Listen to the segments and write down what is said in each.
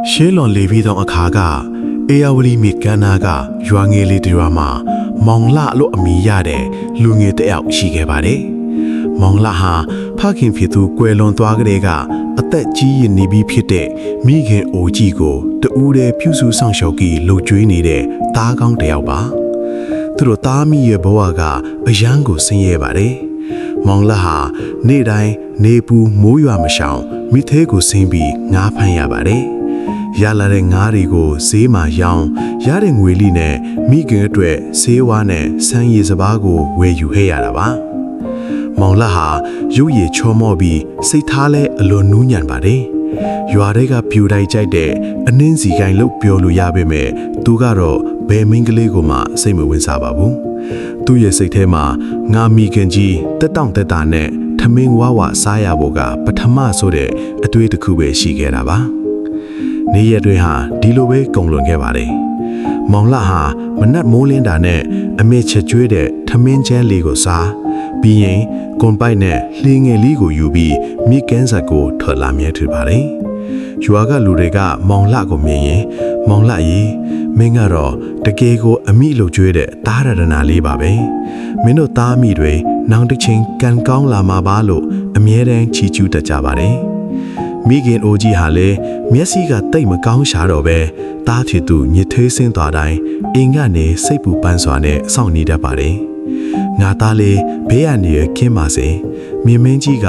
ရှေးလွန်လေပြီးသောအခါကအေယာဝတီမြစ်ကမ်းနားကရွာငယ်လေးတစ်ရွာမှာမောင်လှလို့အမည်ရတဲ့လူငယ်တစ်ယောက်ရှိခဲ့ပါတယ်။မောင်လှဟာဖခင်ဖြစ်သူကွယ်လွန်သွားကြတဲ့ကအသက်ကြီးရင့်နေပြီဖြစ်တဲ့မိခင်အိုကြီးကိုတူးတဲ့ပြုစုဆောင်ရှောက်ကြီးလှုပ်ကြွေးနေတဲ့သားကောင်းတစ်ယောက်ပါ။သူတို့သားမိရဲ့ဘဝကအယမ်းကိုဆင်းရဲပါတယ်။မောင်လှဟာနေ့တိုင်းနေပူမိုးရွာမရှောင်မိသေးကိုဆင်းပြီးငါးဖမ်းရပါတယ်။ရလာတဲ့ငါးတွေကိုဈေးမှာရောင်းရတဲ့ငွေလိနဲ့မိခင်အတွက်ဈေးဝါးနဲ့ဆန်းရည်စပားကိုဝယ်ယူခဲ့ရတာပါ။မောင်လှဟာရုပ်ရည်ချောမော့ပြီးစိတ်ထားလဲအလွန်နူးညံ့ပါတယ်။ရွာတွေကပြူတိုက်ကြိုက်တဲ့အနှင်းစီကိုင်းလို့ပြောလို့ရပေမဲ့သူကတော့ဘယ်မင်းကလေးကိုမှစိတ်မဝင်စားပါဘူး။သူ့ရဲ့စိတ်ထဲမှာငါမိခင်ကြီးတက်တောင့်တက်တာနဲ့ထမင်းဝါဝစားရဖို့ကပထမဆိုတဲ့အတွေ့အကြုံပဲရှိခဲ့တာပါ။နေ့ရက်တွေဟာဒီလိုပဲကုန်လွန်ခဲ့ပါတယ်။မောင်လှဟာမနက်မိုးလင်းတာနဲ့အမေချက်ကျွေးတဲ့ထမင်းချဲလေးကိုစားပြီးရင်ကွန်ပိုက်နဲ့လှေငယ်လေးကိုယူပြီးမြစ်ကမ်းစပ်ကိုထွက်လာမြဲထူပါတယ်။ရွာကလူတွေကမောင်လှကိုမြင်ရင်မောင်လှကြီးမင်းကတော့တကယ်ကိုအမိလှကျွေးတဲ့တားရတနာလေးပါပဲ။မင်းတို့သားမိတွေနောင်တစ်ချိန်ကန်ကောင်းလာမှာပါလို့အမြဲတမ်းချီးကျူးတတ်ကြပါတယ်။မိခင်အိုကြီးဟာလည်းမျက်စိကတိတ်မကောင်းရှာတော့ပဲတားထီသူညစ်သေးဆင်းသွားတိုင်းအိမ်ကနေစိတ်ပူပန်းစွာနဲ့စောင့်နေတတ်ပါတယ်။ငါသားလေးဘေးကနေခင်းပါစေ။မြင်မင်းကြီးက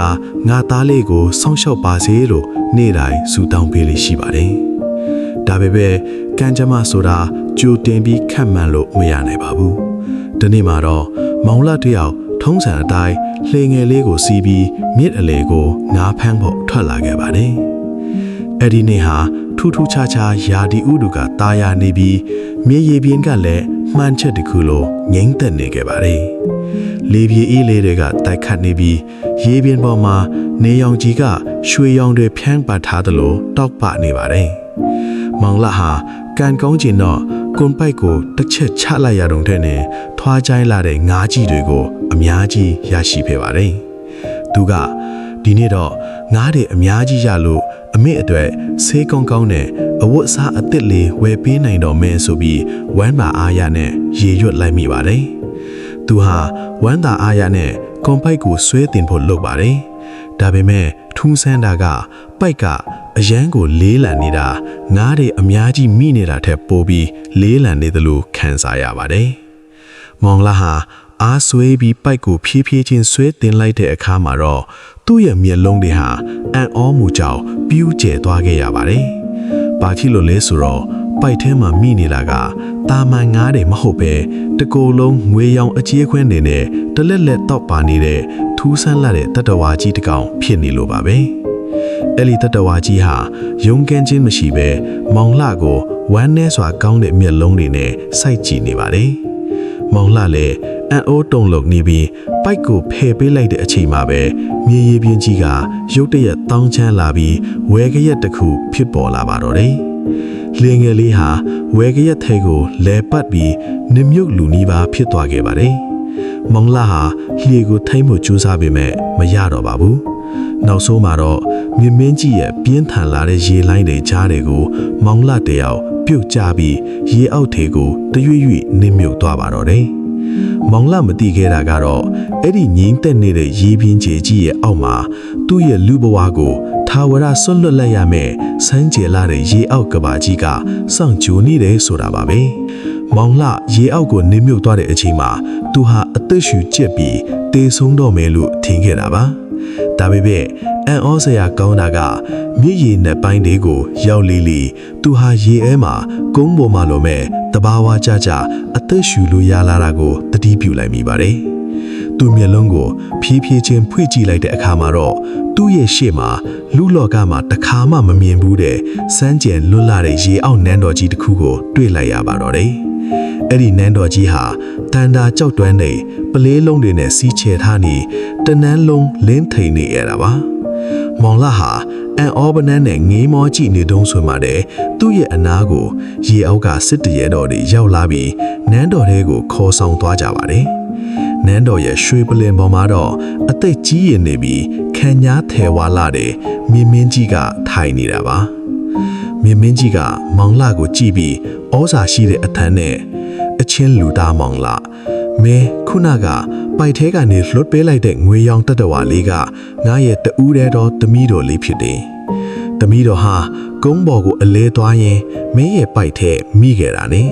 ငါသားလေးကိုစောင့်ရှောက်ပါစေလို့နေ့တိုင်းဆုတောင်းပေးလေးရှိပါတယ်။ဒါပေမဲ့ကံကြမ္မာဆိုတာကြိုတင်ပြီးခန့်မှန်းလို့မရနိုင်ပါဘူး။ဒီနေ့မှာတော့မောင်လှတယောက်ထုံးစံအတိုင်းလှေငယ်လေးကိုစီးပြီးမြစ်အလေကိုငါးဖမ်းဖို့ထွက်လာခဲ့ပါတယ်။အဲ့ဒီနေ့ဟာထူးထူးခြားခြားယာဒီဥဒုကတာယာနေပြီးမြေရည်ပြင်းကလည်းမှန်ချက်တစ်ခုလိုငိမ့်သက်နေခဲ့ပါတယ်။လေပြေးအေးလေးတွေကတိုက်ခတ်နေပြီးရေပြင်းပေါ်မှာနေရောင်ကြီးကရွှေရောင်တွေဖြန်းပတ်ထားသလိုတောက်ပနေပါတယ်။မောင်လှဟာကန်ကောင်းကျင်တော့ကွန်ပိုက်ကိုတစ်ချက်ချလိုက်ရတော့တဲ့နဲ့ထွားချိုင်းလာတဲ့ငါးကြီးတွေကိုအများကြီးရရှိခဲ့ပါတယ်။သူကဒီနေ့တော့ငါးတွေအများကြီးရလို့အမေအတွက်ဆေးကောင်းကောင်းနဲ့အဝတ်အစားအသစ်လေးဝယ်ပေးနိုင်တော့မယ်ဆိုပြီးဝမ်းသာအားရနဲ့ရေရွတ်လိုက်မိပါတယ်။သူဟာဝမ်းသာအားရနဲ့ကွန်ပိုက်ကိုဆွဲတင်ဖို့လုပ်ပါတယ်။ဒါပေမဲ့ထူးဆန်းတာကပိုက်ကအရန်ကိုလေးလံနေတာငါးတွေအများကြီးမိနေတာထက်ပိုပြီးလေးလံနေသလိုခံစားရပါတယ်။မောင်လှဟာအားဆွေးပြီးပိုက်ကိုဖြည်းဖြည်းချင်းဆွဲတင်လိုက်တဲ့အခါမှာတော့သူ့ရဲ့မျက်လုံးတွေဟာအံ့ဩမှုကြောင့်ပြူးကျဲသွားခဲ့ရပါတယ်။ဘာဖြစ်လို့လဲဆိုတော့ပိုက်ထဲမှာမိနေတာကတာမန်ငါးတွေမဟုတ်ပဲတကိုယ်လုံးငွေရောင်အကြေးခွင်းတွေနဲ့တလက်လက်တောက်ပါနေတဲ့ထူးဆန်းလာတဲ့တတဝါကြီးတစ်ကောင်ဖြစ်နေလို့ပါပဲ။အဲ့ဒီတတဝါကြီးဟာရုံးကန်းချင်းမရှိပဲမောင်လှကိုဝမ်းနဲစွာကောင်းတဲ့မျက်လုံးတွေနဲ့စိုက်ကြည့်နေပါတယ်။မောင်လှလည်းအံ့ဩတုန်လှုပ်နေပြီးပိုက်ကိုဖယ်ပေးလိုက်တဲ့အချိန်မှာပဲမြေရည်ပြင်းကြီးကရုတ်တရက်တောင်းချမ်းလာပြီးဝဲကရက်တစ်ခုဖြစ်ပေါ်လာပါတော့တယ်။လင်းငယ်လေးဟာဝဲကရက်ထဲကိုလဲပတ်ပြီးနမြုပ်လူနီးပါဖြစ်သွားခဲ့ပါတယ်။မောင်လှဟာလှေကိုထိမ့်မှုကြိုးစားပေမဲ့မရတော့ပါဘူး။နောက်ဆုံးမှာတော့မြင်းမင်းကြီးရဲ့ပြင်းထန်လာတဲ့ရေလိုင်းတွေကြားတွေကိုမောင်လှတယောက်ပြုတ်ကျပြီးရေအောက်ထဲကိုတရွေ့ရွေ့နမြုပ်သွားပါတော့တယ်။မောင်လှမသိခဲ့တာကတော့အဲ့ဒီငိမ့်သက်နေတဲ့ရေပြင်းကြီးရဲ့အောက်မှာသူ့ရဲ့လူဘဝကိုထာဝရဆွတ်လွတ်လိုက်ရမယ်စမ်းကြယ်လာတဲ့ရေအောက်ကဘာကြီးကစောင့်ကြိုနေတယ်ဆိုတာပါပဲ။မောင်လှရေအောက်ကိုနမြုပ်သွားတဲ့အချိန်မှာသူဟာအသက်ရှူကျက်ပြီးတေဆုံးတော့မယ်လို့ထင်ခဲ့တာပါ။ဒါပေမဲ့အံ့ဩစရာကောင်းတာကမြစ်ရေနဲ့ပိုင်းတွေကိုရောက်လီလီသူဟာရေအဲမှာကုန်းပေါ်မှာလိုမဲ့တဘာဝကြကြအသက်ရှူလို့ရလာတာကိုသတိပြုလိုက်မိပါတယ်။သူ့မျက်လုံးကိုဖြည်းဖြည်းချင်းဖွင့်ကြည့်လိုက်တဲ့အခါမှာတော့သူ့ရဲ့ရှေ့မှာလူလောကမှာတခါမှမမြင်ဘူးတဲ့စမ်းကြယ်လွတ်လာတဲ့ရေအောက်နန်းတော်ကြီးတစ်ခုကိုတွေ့လိုက်ရပါတော့တယ်။အဲ့ဒီနန်းတော်ကြီးဟာတန်တာကြောက်တွန်းနေပလေးလုံးတွေနဲ့စီးချဲထားနေတနန်းလုံးလင်းထိန်နေရတာပါ။မောင်လှဟာအန်အောပနန်းနဲ့ငေးမောကြည့်နေတုံးဆိုမှတဲ့သူ့ရဲ့အနားကိုရေအောက်ကစစ်တရဲတော်တွေရောက်လာပြီးနန်းတော်ထဲကိုခေါ်ဆောင်သွားကြပါတယ်။နန်းတော်ရဲ့ရွှေပလင်ပေါ်မှာတော့အသက်ကြီးရနေပြီးခံညားထဲဝါလာတဲ့မြင်းမင်းကြီးကထိုင်နေတာပါ။ မြင်းမင်းကြီးကမောင်လာကိုကြည့်ပြီးဩဇာရှိတဲ့အထမ်းနဲ့အချင်းလူသားမောင်လာမင်းခုနကပိုက်ထဲကနေလွတ်ပေးလိုက်တဲ့ငွေရောင်တတဝါလေးကငါရဲ့တူးတဲ့တော့သမီးတော်လေးဖြစ်တယ်။သမီးတော်ဟာကုန်းပေါ်ကိုအလဲသွားရင်မင်းရဲ့ပိုက်ထဲမိခဲ့တာနဲ့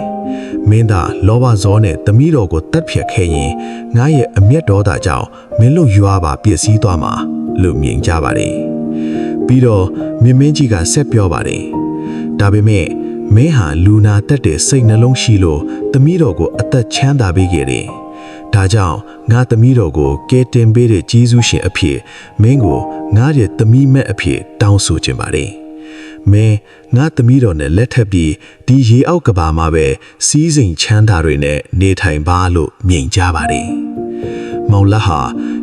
မင်းသာလောဘဇောနဲ့သမီးတော်ကိုတတ်ဖြတ်ခဲ့ရင်ငါရဲ့အမျက်ဒေါသကြောင့်မင်းတို့ရွာပါပျက်စီးသွားမှာလို့မြင်ကြပါတယ်။ပြီးတော့မြင်းမင်းကြီးကဆက်ပြောပါတယ်။ဒါပေမဲ့မင်းဟာလူနာတက်တဲ့စိတ်နှလုံးရှိလို့သမီးတော်ကိုအသက်ချမ်းသာပေးခဲ့တယ်။ဒါကြောင့်ငါသမီးတော်ကိုကဲတင်ပေးတဲ့ဂျေဇုရှင်အဖြစ်မင်းကိုငါရဲ့သမီးမဲ့အဖြစ်တောင်းဆိုခြင်းပါတယ်။မင်းငါသမီးတော်နဲ့လက်ထပ်ပြီးဒီရေအောက်ကဘာမှာပဲစီးစိမ်ချမ်းသာတွေနဲ့နေထိုင်ပါလို့မြင်ကြပါတယ်။မောင်လာဟာ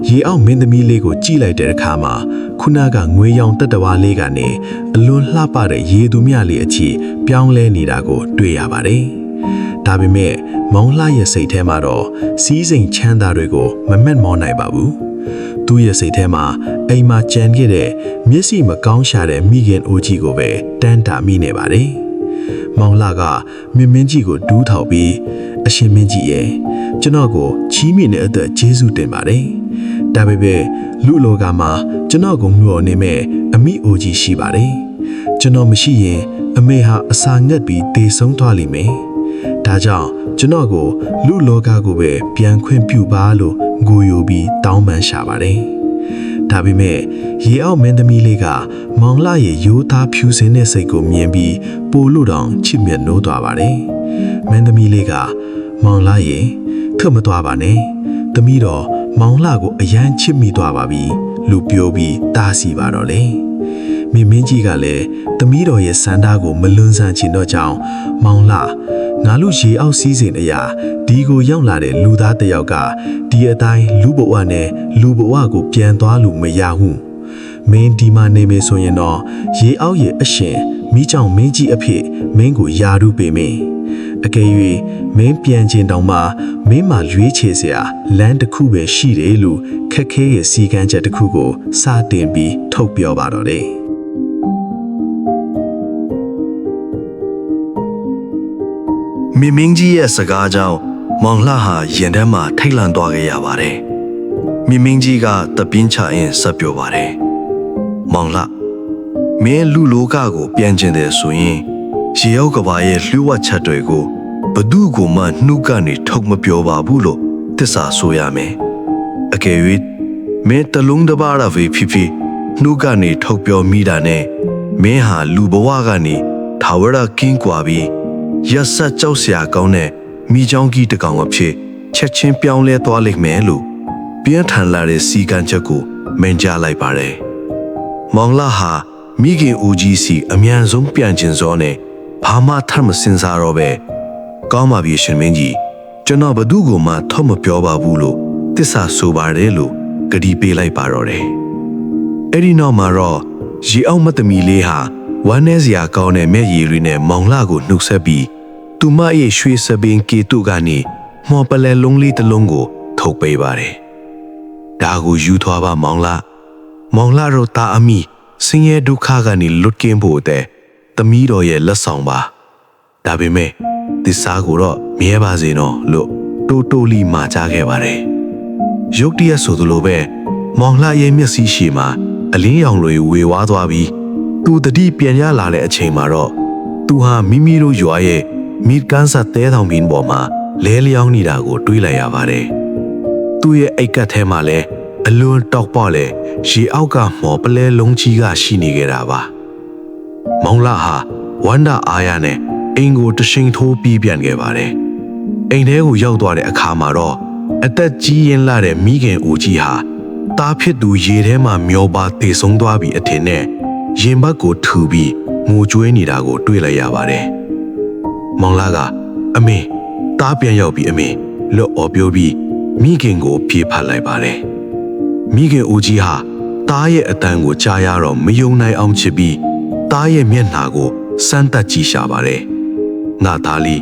ရေအောက်မင်းသမီးလေးကိုကြည့်လိုက်တဲ့အခါမှာခုနကငွေရောင်တက်တဝါလေးကနေအလွန်လှပတဲ့ရေသူမြလေးအချီပြောင်းလဲနေတာကိုတွေ့ရပါတယ်။ဒါပေမဲ့မောင်လာရဲ့စိတ်ထဲမှာတော့စီးစိမ်ချမ်းသာတွေကိုမမက်မောနိုင်ပါဘူး။သူ့ရဲ့စိတ်ထဲမှာအိမ်မှာကြံခဲ့တဲ့မျက်စိမကောင်းရှာတဲ့မိခင်အိုကြီးကိုပဲတန်းတာမိနေပါတယ်။မောင်လာကမြင်းမင်းကြီးကိုဒူးထောက်ပြီးအရှင်မင်းကြီးရဲ့ကျွန်တော်ကိုချီးမြှင့်တဲ့အသက်ကျေးဇူးတင်ပါတယ်။ဒါပေမဲ့လူလောကမှာကျွန်တော်ကိုမျှော်နေမဲ့အမိအိုကြီးရှိပါတယ်။ကျွန်တော်မရှိရင်အမေဟာအစာငတ်ပြီးတေဆုံးသွားလိမ့်မယ်။ဒါကြောင့်ကျွန်တော်ကိုလူလောကကိုပဲပြန်ခွင့်ပြုပါလို့ငိုယိုပြီးတောင်းပန်ရှာပါတယ်။ဒါပေမဲ့ရေအောက်မင်းသမီးလေးကမောင်လာရဲ့ရိုးသားဖြူစင်တဲ့စိတ်ကိုမြင်ပြီးပိုလို့တောင်ချစ်မြတ်နိုးသွားပါတယ်။မင်းသမီးလေးကမောင်လာရဲ့ထွက်မသွားပါနဲ့။သမီးတော်မောင်လာကိုအယမ်းချစ်မိသွားပါပြီလူပြောပြီးတားစီပါတော့လေ။မင်းကြီးကလည်းသမီးတော်ရဲ့စန္ဒာကိုမလွန်ဆန်ချင်တော့ကြောင်းမောင်လာငါလူရေအောက်စီးစဉ်အရာဒီကိုရောက်လာတဲ့လူသားတစ်ယောက်ကဒီအတိုင်းလူဘဝနဲ့လူဘဝကိုပြန်သွားလို့မရဘူးမင်းဒီမှာနေမယ်ဆိုရင်တော့ရေအောက်ရဲ့အရှင်မိကြောင်မင်းကြီးအဖြစ်မင်းကိုယာရုပေးမင်းအကယ်၍မင်းပြန်ခြင်းတောင်မှမင်းမှရွေးချယ်စရာလမ်းတစ်ခုပဲရှိတယ်လို့ခက်ခဲရဲ့စီကံချက်တစ်ခုကိုစတင်ပြီးထုတ်ပြောပါတော့တယ်မြင်းမင်းကြီးရဲ့စကားကြောင့်မောင်လှဟာရင်ထဲမှာထိတ်လန့်သွားခဲ့ရပါတယ်။မြင်းမင်းကြီးကတပင်းချရင်ဆက်ပြောပါတယ်။မောင်လှမင်းလူလောကကိုပြန်ကျင်တယ်ဆိုရင်ရေရောက်ကဘာရဲ့လှူဝတ်ချက်တွေကိုဘသူ့ကိုမှနှုတ်ကနေထုတ်မပြောပါဘူးလို့သစ္စာဆိုရမယ်။အကယ်၍မင်းတလုံးတစ်ပါးရပဲဖြစ်ဖြစ်နှုတ်ကနေထုတ်ပြောမိတာနဲ့မင်းဟာလူဘဝကနေထာဝရကင်းကွာပြီးရက်ဆက်ကြောက်စရာကောင်းတဲ့မိချောင်းကြီးတစ်ကောင်အဖြစ်ချက်ချင်းပြောင်းလဲသွားလိမ့်မယ်လို့ပြင်းထန်လာတဲ့စီကံချက်ကိုမင်ကြားလိုက်ပါတယ်။မောင်လာဟာမိခင်ဦးကြီးစီအမြန်ဆုံးပြန်ကျင်စောနဲ့ဘာမှထပ်မစင်စားတော့ပဲကောင်းပါပြီရှင်မင်းကြီးကျွန်တော်ဘသူ့ကိုမှထောက်မပြောပါဘူးလို့တစ္ဆာဆိုပါတယ်လို့ကတိပေးလိုက်ပါတော့တယ်။အဲ့ဒီနောက်မှာတော့ရေအောက်မသမီလေးဟာဝမ်းနေစရာကောင်းတဲ့မျက်ရည်တွေနဲ့မောင်လာကိုနှုတ်ဆက်ပြီးသူမရဲ့ရွှေစပင်ကေတုကနေမော်ပလဲလုံးလေးတစ်လုံးကိုထုတ်ပေးပါတယ်။ဒါကိုယူသွားပါမောင်လာတို့တာအမိဆင်းရဲဒုက္ခကနေလွတ်ကင်းဖို့တဲ့သမီးတော်ရဲ့လက်ဆောင်ပါ။ဒါပေမဲ့ဒီစားကိုတော့မြဲပါစေနော်လို့တိုးလီမှာကြားခဲ့ပါတယ်။ရုတ်တရက်ဆိုသလိုပဲမောင်လာရဲ့မျက်စိရှိမှာအလင်းရောင်တွေဝေဝါးသွားပြီးသူတတိပြန်ရလာတဲ့အချိန်မှာတော့သူဟာမိမိတို့ရွာရဲ့မိကန်းစားတဲတောင်ပင်ပေါ်မှာလဲလျောင်းနေတာကိုတွေးလိုက်ရပါတယ်။သူ့ရဲ့အိတ်ကပ်ထဲမှာလည်းအလွန်တောက်ပလေရေအောက်ကမော်ပလဲလုံးကြီးကရှိနေကြတာပါ။မောင်လာဟာဝန္တာအားရနဲ့အိမ်ကိုတရှိန်ထိုးပြီးပြန်ခဲ့ပါတယ်။အိမ်ထဲကိုရောက်သွားတဲ့အခါမှာတော့အသက်ကြီးရင်လာတဲ့မိခင်ဦးကြီးဟာတားဖြစ်သူရေထဲမှာမျောပါတေဆုံးသွားပြီအထင်နဲ့ရင်ဘတ်ကိုထူပြီးငိုကြွေးနေတာကိုတွေ့လိုက်ရပါတယ်။မောင်လာကအမေတားပြန်ရောက်ပြီးအမေလွတ်အော်ပြောပြီးမိခင်ကိုပြေးဖတ်လိုက်ပါတယ်။မိခင်ဦးကြီးဟာတားရဲ့အတန်ကိုကြားရတော့မယုံနိုင်အောင်ချစ်ပြီးတားရဲ့မျက်နှာကိုစမ်းသပ်ကြည့်ရှာပါတယ်။ငါသားလေး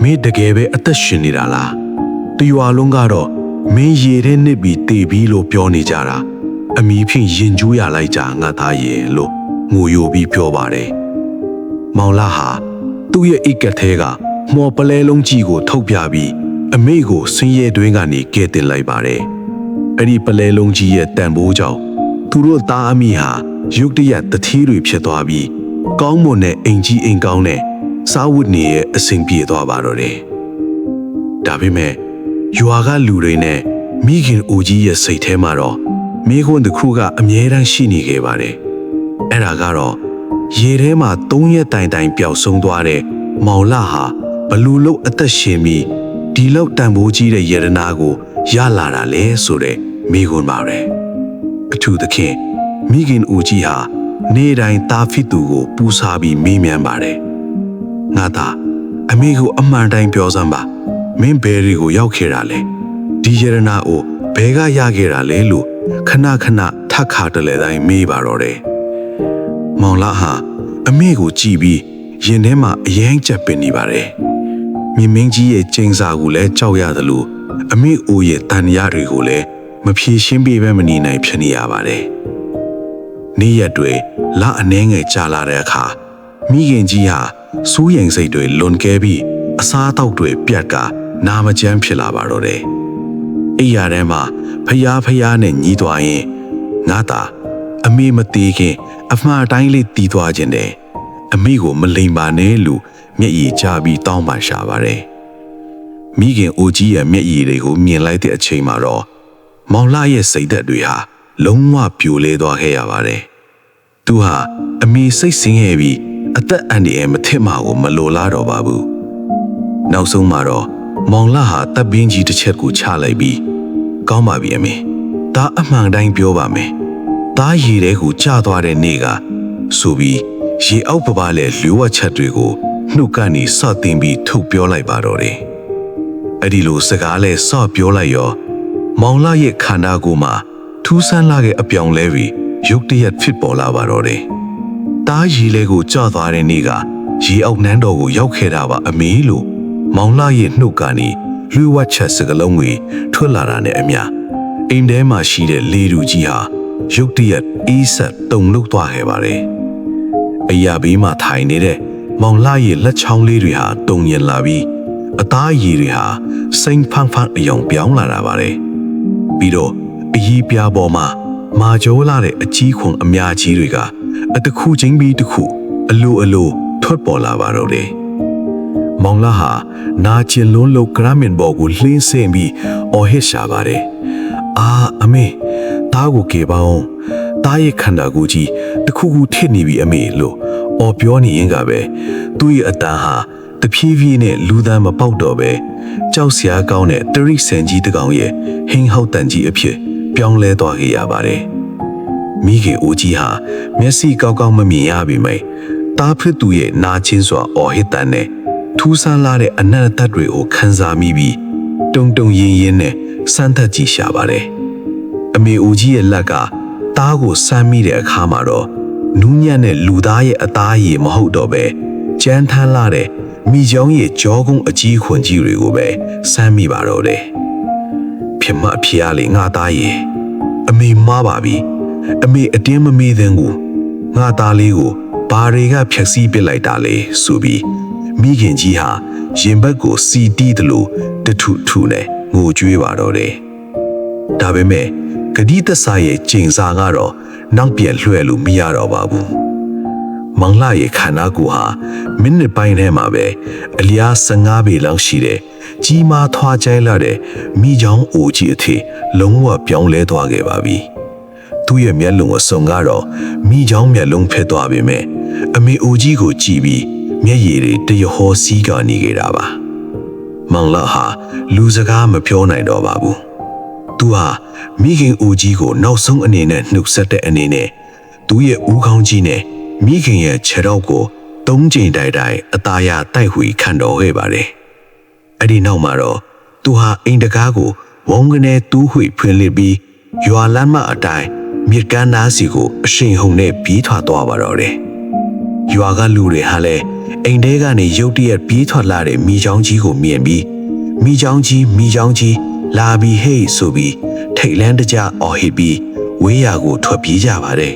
မင်းတကယ်ပဲအသက်ရှင်နေတာလား။တရွာလုံးကတော့မင်းရေထဲနစ်ပြီးတေပြီးလို့ပြောနေကြတာအမီဖြင့်ရင်ကျူးရလိုက်ကြငါသားရဲ့လို့ငိုယိုပြီးပြောပါတယ် မောင်လာဟာသူ့ရဲ့အိတ်ကထဲကမော်ပလဲလုံးကြီးကိုထုတ်ပြပြီးအမေကိုဆင်းရဲတွင်းကနေကယ်တင်လိုက်ပါတယ်။အဲ့ဒီပလဲလုံးကြီးရဲ့တန်ဖိုးကြောင့်သူတို့သားအမိဟာရုတ်တရက်တထီးတွေဖြစ်သွားပြီးကောင်းမွန်တဲ့အိမ်ကြီးအိမ်ကောင်းနဲ့စားဝတ်နေရဲ့အဆင်ပြေသွားပါတော့တယ်။ဒါပေမဲ့ရွာကလူတွေနဲ့မိခင်အိုကြီးရဲ့စိတ်ထဲမှာတော့မိခွန်းတစ်ခုကအမြဲတမ်းရှိနေခဲ့ပါတယ်။အဲ့ဒါကတော့ရေထဲမှာ3 ရက်တိုင်တိုင်ပျောက်ဆုံးသွားတဲ့မောင်လာဟာဘလူလို့အသက်ရှင်ပြီးဒီလောက်တန်ဖိုးကြီးတဲ့ယရနာကိုရလာတာလေဆိုတဲ့မိခွန်းပါပဲ။အထူးသဖြင့်မိခင်အိုကြီးဟာနေ့တိုင်းသားဖြစ်သူကိုပူဆာပြီးမေးမြန်းပါတယ်။ငါသားအမေကိုအမှန်တိုင်းပြောစမ်းပါမင်းဘယ်တွေကိုရောက်ခဲ့တာလဲဒီယရနာကိုဘယ်ကရခဲ့တာလဲလို့ခဏခဏထပ်ခါတလဲတိုင်းမေးပါတော့တယ်။မောင်လာဟာအမေကိုကြည့်ပြီးရင်ထဲမှာအယမ်းကြက်ပင်နေပါတယ်။မြင်းမင်းကြီးရဲ့ကျင်းစာကိုလည်းကြောက်ရတယ်လို့အမေအိုရဲ့တန်ရာတွေကိုလည်းမဖြေရှင်းပေးဘဲမနေနိုင်ဖြစ်နေရပါတယ်။နေ့ရက်တွေလအနှဲငယ်ကြာလာတဲ့အခါမိခင်ကြီးဟာစူးရင်စိတ်တွေလွန်ကဲပြီးအစားအသောက်တွေပြတ်ကနာမကျန်းဖြစ်လာပါတော့တယ်။အိယာထဲမှာဖျားနဲ့ညီးသွားရင်ငါသာအမေမသေးခင်အမှားတိုင်းလေးတီးသွားခြင်းတယ်အမေကိုမလိမ်ပါနဲ့လို့မျက်ရည်ကျပြီးတောင်းပန်ရှာပါတယ်။မိခင်အိုကြီးရဲ့မျက်ရည်တွေကိုမြင်လိုက်တဲ့အချိန်မှာတော့မောင်လာရဲ့စိတ်သက်တွေဟာလုံးဝပြိုလဲသွားခဲ့ရပါတယ်။သူဟာအမေစိတ်ဆင်းရဲပြီးအသက်အန္တရာယ်မထစ်မှာကိုမလိုလားတော့ပါဘူး။နောက်ဆုံးမှာတော့မောင်လာဟာတပ်ပင်းကြီးတစ်ချက်ကိုချလိုက်ပြီးကောင်းပါပြီအမေ။ဒါအမှန်တိုင်းပြောပါမယ်။ဒါရေထဲကိုကျသွားတဲ့နေ့ကဆိုပြီးရေအောက်ပပလဲလျှို့ဝှက်ချက်တွေကိုနှုတ်ကနေစတင်ပြီးထုတ်ပြောလိုက်ပါတော့တယ်။အဲ့ဒီလိုစကားလဲစပြောလိုက်ရောမောင်လာရဲ့ခန္ဓာကိုယ်မှာထူးဆန်းလာတဲ့အပြောင်းလဲပြီးရုတ်တရက်ဖြစ်ပေါ်လာပါတော့တယ်။တားရီလဲကိုကျသွားတဲ့နေ့ကရေအောက်နန်းတော်ကိုရောက်ခဲ့တာပါအမေလို့မောင်လာရဲ့နှုတ်ကနေလျှို့ဝှက်ချက်စကားလုံးတွေထွက်လာတာနဲ့အမျှအိမ်ထဲမှာရှိတဲ့လေတူကြီးဟာရုတ်တရက်အေးဆက်တုန်လှုပ်သွားခဲ့ပါတယ်။အရာဘေးမှာထိုင်နေတဲ့မောင်လာရဲ့လက်ချောင်းလေးတွေဟာတုန်ရင်လာပြီးအသားရည်တွေဟာစိမ့်ဖန်းဖန်းအယောင်ပြောင်းလာတာပါတယ်။ပြီးတော့အကြီးပြားပေါ်မှာမာကျောလာတဲ့အကြီးခွန်အများကြီးတွေကအတခုချင်းပြီးတစ်ခုအလိုထွက်ပေါ်လာပါတော့တယ်။မောင်လာဟာနာကျင်လွန်းလို့ဂရမင်ဘော်ကိုလှင်းဆင်းပြီးအော်ဟစ်ရှာပါတယ်။အာအမေတားကိုကေပါအောင်တားရဲ့ခန္ဓာကိုယ်ကြီးတစ်ခုခုထစ်နေပြီအမေလို့အော်ပြောနေရင်ကပဲသူ့ရဲ့အတန်ဟာတဖြည်းဖြည်းနဲ့လူသားမပေါက်တော့ပဲကြောက်စရာကောင်းတဲ့တရိษံကြီးတစ်ကောင်ရဲ့ဟင်းဟောက်တန်ကြီးအဖြစ်ပြောင်းလဲသွားခဲ့ရပါတယ်။မိခင်အိုကြီးဟာမျက်စိကောက်ကောက်မမြင်ရပေမဲ့တားဖြစ်သူရဲ့နာချင်းစွာအော်ဟစ်တန်နဲ့ထူးဆန်းလာတဲ့အနက်အသက်တွေကိုခန်းစားမိပြီးတုံတုံရင်ရင်နဲ့စမ်းသပ်ကြည့်ရှာပါတယ်။အမေအိုကြီးရဲ့လက်ကတားကိုစမ်းမိတဲ့အခါမှာတော့နူးညံ့တဲ့လူသားရဲ့အသားရည်မဟုတ်တော့ပဲကြမ်းထမ်းလာတဲ့မိချောင်းရဲ့ကြောကုန်းအကြီးခွန်ကြီးတွေကိုပဲစမ်းမိပါတော့တယ်။ဖြစ်မအဖေကလေငါသားရဲ့အမေမားပါပြီအမေအတင်းမမေးတဲ့ကိုငါသားလေးကိုဘာတွေကဖြက်စီးပစ်လိုက်တာလဲဆိုပြီးမိခင်ကြီးဟာရင်ဘက်ကိုစီတီးတယ်လို့တထုထုနဲ့ငိုကြွေးပါတော့တယ်။ဒါပေမဲ့ဂတိတဆာရဲ့ကျင်စာကတော့နောက်ပြန်လွှဲလို့မရတော့ပါဘူး။မောင်လာရဲ့ခန္ဓာကိုယ်ဟာမိနစ်ပိုင်းထဲမှာပဲအလျား15ပေလောက်ရှိတဲ့ကြီးမားထွားကျဲလာတဲ့မိချောင်းအိုကြီးအထိလုံးဝပြောင်းလဲသွားခဲ့ပါပြီ။သူ့ရဲ့မျက်လုံးအစုံကတော့မိချောင်းမျက်လုံးဖြစ်သွားပေမဲ့အမေအိုကြီးကိုကြည့်ပြီးမျက်ရည်တွေတရဟောစီးကနေခဲ့တာပါ။မောင်လာဟာလူစကားမပြောနိုင်တော့ပါဘူး။သူဟာမိခင်အိုကြီးကိုနောက်ဆုံးအနေနဲ့နှုတ်ဆက်တဲ့အနေနဲ့သူ့ရဲ့ဦးခေါင်းကြီးနဲ့မိခင်ရဲ့ခြေထောက်ကို3 ကြိမ်တိုက်အသားရတိုက်ဝှီခံတော်ခဲ့ပါတယ်။အဲ့ဒီနောက်မှာတော့သူဟာအိမ်တကားကိုဝုန်းကနေတူးဝှီဖွင့်လှစ်ပြီးရွာလမ်းမအတိုင်းမြစ်ကမ်းနားစီကိုအရှိန်ဟုန်နဲ့ပြေးထွက်သွားပါတော့တယ်။ရွာကလူတွေဟာလည်းအိမ်ထဲကနေရုတ်တရက်ပြေးထွက်လာတဲ့မိချောင်းကြီးကိုမြင်ပြီးမိချောင်းကြီးလာပြီးဟေးဆိုပြီးထိတ်လန့်တကြအော်ဟစ်ပြီးဝေးရာကိုထွက်ပြေးကြပါတယ်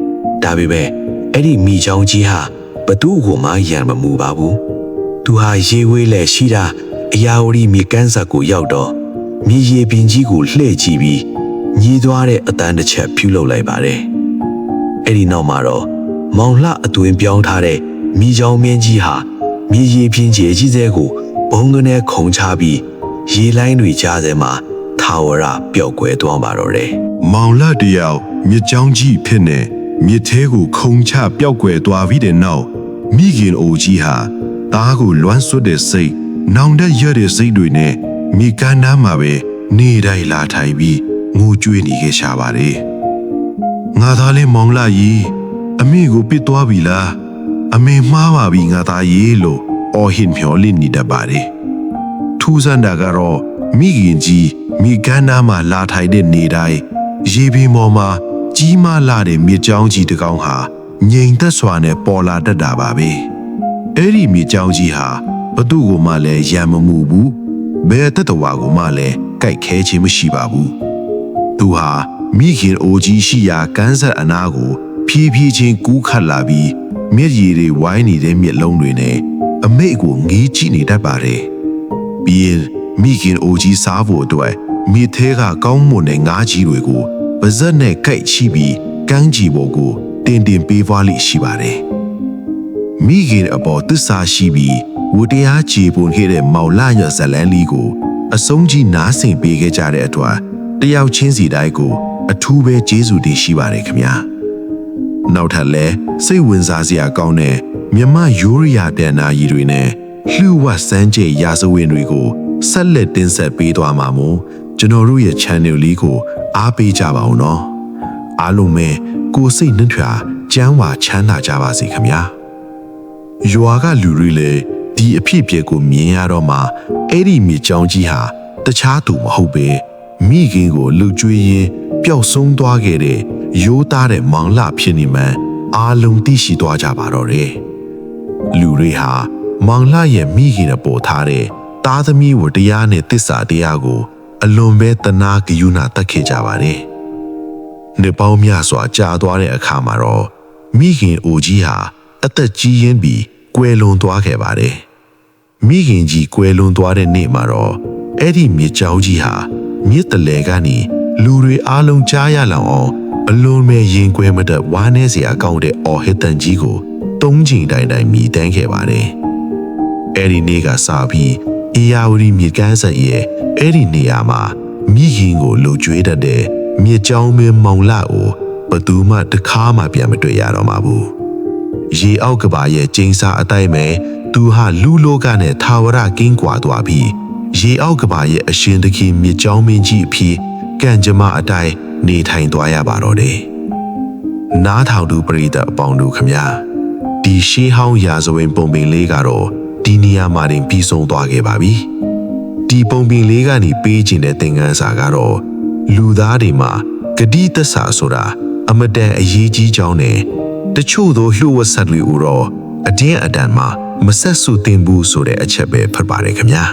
။ဒါပေမဲ့အဲ့ဒီမိချောင်းကြီးဟာ ဘသူ့ကိုမှရံမမှုပါဘူးသူဟာရေဝေးလက်ရှိတာအရာဝတီမြေကမ်းစပ်ကိုရောက်တော့မြေရေပင်ကြီးကိုလှည့်ကြည့်ပြီးညီးသွားတဲ့အတန်းတစ်ချက်ဖြူလုပ်လိုက်ပါတယ်အဲ့ဒီနောက်မှာတော့မောင်လှအတွင်ပြောင်းထားတဲ့မိချောင်းမင်းကြီးဟာမြေရေပင်ကြီးကြီးစဲကိုဘုံကနေခုံချပြီးရေလိုင်းတွေကြားထဲမှာထာဝရပျောက်ကွယ်သွားပါတော့တယ် မောင်လတယောက်မြစ်ကြောင်းကြီးဖြစ်နေမြစ်သေးကိုခုံချပျောက်ကွယ်သွားပြီးတဲ့နောက်မိခင်အိုကြီးဟာတားကိုလွမ်းဆွတ်တဲ့စိတ်နောင်တရတဲ့စိတ်တွေနဲ့မိကန်းနားမှာပဲနေတိုင်းလာထိုင်ပြီးငိုကြွေးနေခဲ့ရှာပါတယ်ငါသားလေးမောင်လကြီးအမေကိုပစ်သွားပြီလားအမေမှားပါပြီငါသားကြီးလို့အော်ဟင်မျောလင့်နေတတ်ပါတယ်ထူးဆန်းတာကတော့မိခင်ကြီးမိကန်းနားမှာလာထိုင်တဲ့နေတိုင်းရေပင်ပေါ်မှာကြီးမားလာတဲ့မြေကြောင်းကြီးတစ်ကောင်ဟာငြိမ်သက်စွာနဲ့ပေါ်လာတတ်တာပါပဲအဲ့ဒီမြေကြောင်းကြီးဟာဘသူ့ကိုမှလည်းရံမမှုဘူးဘယ်တတဝါကိုမှလည်းကြိုက်ခဲခြင်းမရှိပါဘူးသူဟာမိခင်အိုကြီးရှိရာကန်းဆက်အနားကိုဖြည်းဖြည်းချင်းကူးခတ်လာပြီးမျက်ရည်တွေဝိုင်းနေတဲ့မျက်လုံးတွေနဲ့အမိတ်ကိုငေးကြည့်နေတတ်ပါတယ်ပြီးရင်မိခင်အိုကြီးစားဖို့အတွက်မြေသေးကကောင်းမွန်တဲ့ငါးကြီးတွေကိုပါဇက်နဲ့ကိုက်ချိပြီးကန်းကြီးပေါ်ကိုတင်တင်ပေးပွားလိရှိပါတယ်မိခင်အပေါ်သစ္စာရှိပြီးဝတရားခြေပွန်ခဲ့တဲ့မောင်လာရဇလန်းလီကိုအဆုံးကြီးနားဆင်ပေးခဲ့ကြတဲ့အတွက်တယောက်ချင်းစီတိုင်းကိုအထူးပဲကျေးဇူးတင်ရှိပါတယ်ခင်ဗျာနောက်ထပ်လဲစိတ်ဝင်စားစရာကောင်းတဲ့မြမရိုးရာတန်နာကြီးတွေနဲ့လှူဝစမ်းကြဲရာဇဝင်တွေကိုဆက်လက်တင်ဆက်ပေးသွားမှာမို့ကျွန်တော်တို့ရဲ့ channel လေးကိုအားပေးကြပါဦးနော်အားလုံးပဲကိုယ်စိတ်နှထွာကျမ်းဝါချမ်းသာကြပါစေခင်ဗျာရွာကလူတွေလည်းဒီအဖြစ်အပျက်ကိုမြင်ရတော့မှအဲ့ဒီမြေကြောင်းကြီးဟာတခြားသူမဟုတ်ပဲမိခင်ကိုလှုပ်ကြွေးရင်းပျောက်ဆုံးသွားခဲ့တဲ့ရိုးသားတဲ့မောင်လှဖြစ်နေမှန်းအားလုံးသိရှိသွားကြပါတော့တယ်လူတွေဟာမောင်လှရဲ့မိခင်အပေါ်ထားတဲ့သားသမီးဝတရားနဲ့သစ္စာတရားကိုအလွန်ပဲတနာဂယုဏတတ်ခဲ့ကြပါတယ်နှစ်ပေါင်းများစွာကြာသွားတဲ့အခါမှာတော့မိခင်အိုကြီးဟာအသက်ကြီးရင်းပြီးကွယ်လွန်သွားခဲ့ပါတယ်မိခင်ကြီးကွယ်လွန်သွားတဲ့နေ့မှာတော့အဲ့ဒီမြေကြောင်းကြီးဟာမြစ်တလဲကနေလူတွေအားလုံးကြားရလောက်အောင်အလွန်ပဲရင်ကွဲမတတ်ဝါးနေစရာကောင်းတဲ့အော်ဟစ်တန်ကြီးကိုသုံးချိန်တိုင်းမြည်တမ်းခဲ့ပါတယ်အဲ့ဒီနေ့ကစပြီးအေယာဝတီမြေကမ်းဆက်ရဲ့အဲ့ဒီနေရာမှာမိခင်ကိုလှုပ်ကြွေးတတ်တဲ့မြေကြောင်းမင်းမောင်လာကိုဘသူမှတခါမှပြန်မတွေ့ရတော့မှာဘူးရေအောက်ကဘာရဲ့ကျင်းစာအတိုင်းပဲသူဟာလူလောကနဲ့ထာဝရကင်းကွာသွားပြီးရေအောက်ကဘာရဲ့အရှင်တခင်မြေကြောင်းမင်းကြီးအဖြစ်ကံကြမ္မာအတိုင်းနေထိုင်သွားရပါတော့တယ်နားထောင်သူပရိသတ်အပေါင်းတို့ခမညာဒီရှေးဟောင်းရာဇဝင်ပုံပင်လေးကတော့ဒီနေရာမှာတင်ပြီးဆုံးသွားခဲ့ပါပြီဒီပုံပင်လေးကနေပေးခြင်းတဲ့သင်ခန်းစာကတော့လူသားတွေမှာဂတိသစ္စာဆိုတာအမတန်အရေးကြီးကြောင်းနဲ့တချို့သောလှုပ်ဝက်ဆက်တွေတော့အတင်းအတန်မှမဆက်စုတင်ဘူးဆိုတဲ့အချက်ပဲဖြစ်ပါတယ်ခင်ဗျာ